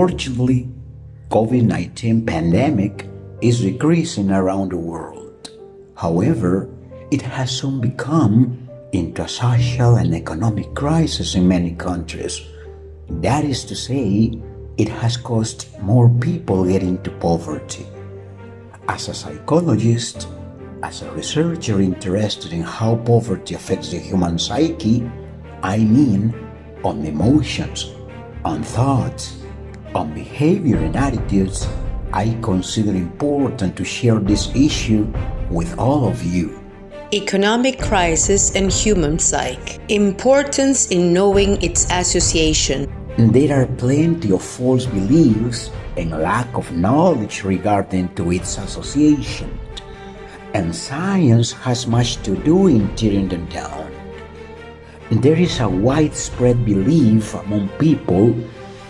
Unfortunately, COVID-19 pandemic is decreasing around the world. However, it has soon become into a social and economic crisis in many countries. That is to say, it has caused more people get into poverty. As a psychologist, as a researcher interested in how poverty affects the human psyche, I mean on emotions, on thoughts, on behavior and attitudes, I consider important to share this issue with all of you. Economic crisis and human psyche. Importance in knowing its association. There are plenty of false beliefs and lack of knowledge regarding to its association, and science has much to do in tearing them down. There is a widespread belief among people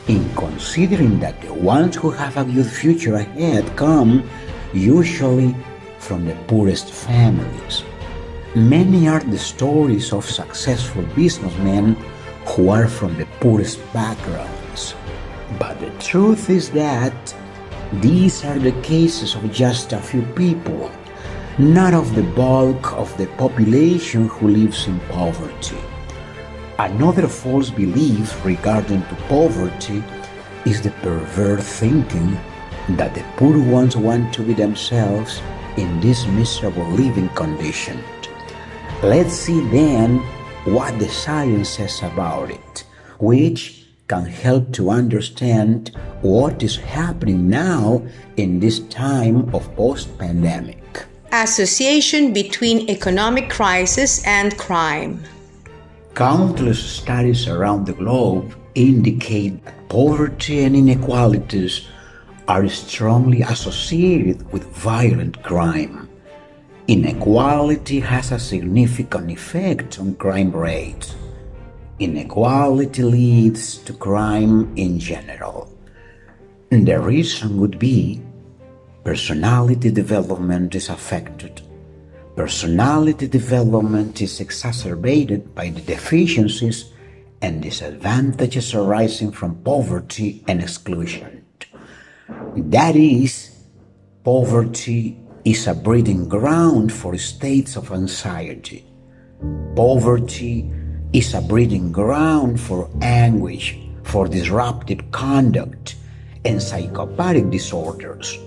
in considering that the ones who have a good future ahead come usually from the poorest families. Many are the stories of successful businessmen who are from the poorest backgrounds. But the truth is that these are the cases of just a few people, not of the bulk of the population who lives in poverty. Another false belief regarding to poverty is the perverse thinking that the poor ones want to be themselves in this miserable living condition. Let's see then what the science says about it, which can help to understand what is happening now in this time of post-pandemic. Association between economic crisis and crime. Countless studies around the globe indicate that poverty and inequalities are strongly associated with violent crime. Inequality has a significant effect on crime rates. Inequality leads to crime in general. The reason would be personality development is affected. Personality development is exacerbated by the deficiencies and disadvantages arising from poverty and exclusion. That is, poverty is a breeding ground for states of anxiety. Poverty is a breeding ground for anguish, for disruptive conduct, and psychopathic disorders.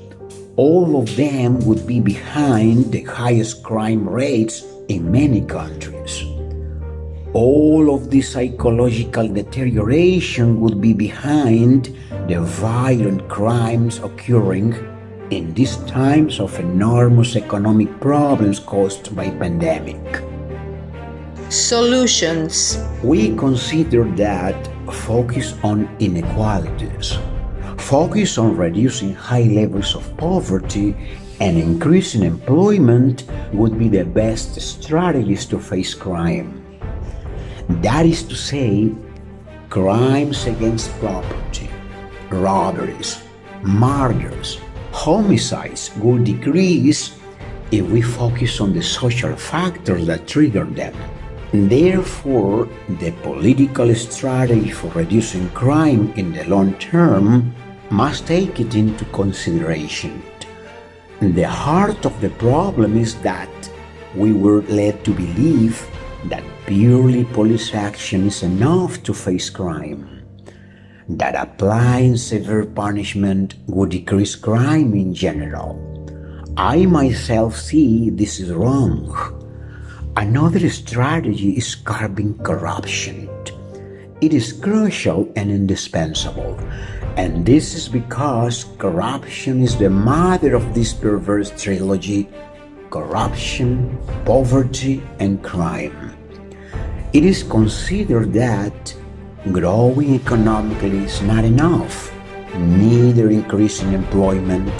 All of them would be behind the highest crime rates in many countries. All of this psychological deterioration would be behind the violent crimes occurring in these times of enormous economic problems caused by pandemic. Solutions. We consider that focus on inequalities, focus on reducing high levels of poverty and increasing employment would be the best strategies to face crime. That is to say, crimes against property, robberies, murders, homicides will decrease if we focus on the social factors that trigger them. Therefore, the political strategy for reducing crime in the long term must take it into consideration. The heart of the problem is that we were led to believe that purely police action is enough to face crime, that applying severe punishment would decrease crime in general. I myself see this is wrong. Another strategy is curbing corruption. It is crucial and indispensable, and this is because corruption is the mother of this perverse trilogy: corruption, poverty, and crime. It is considered that growing economically is not enough, neither increasing employment,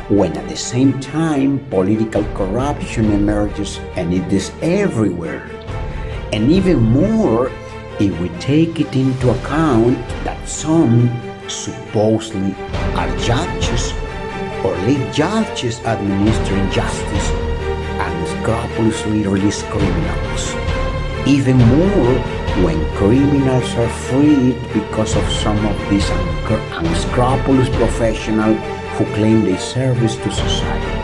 when at the same time political corruption emerges and it is everywhere. And even more if we take it into account that some supposedly are judges or lead judges administering justice and scrupulously release criminals. Even more when criminals are freed because of some of these unscrupulous professionals who claim their service to society.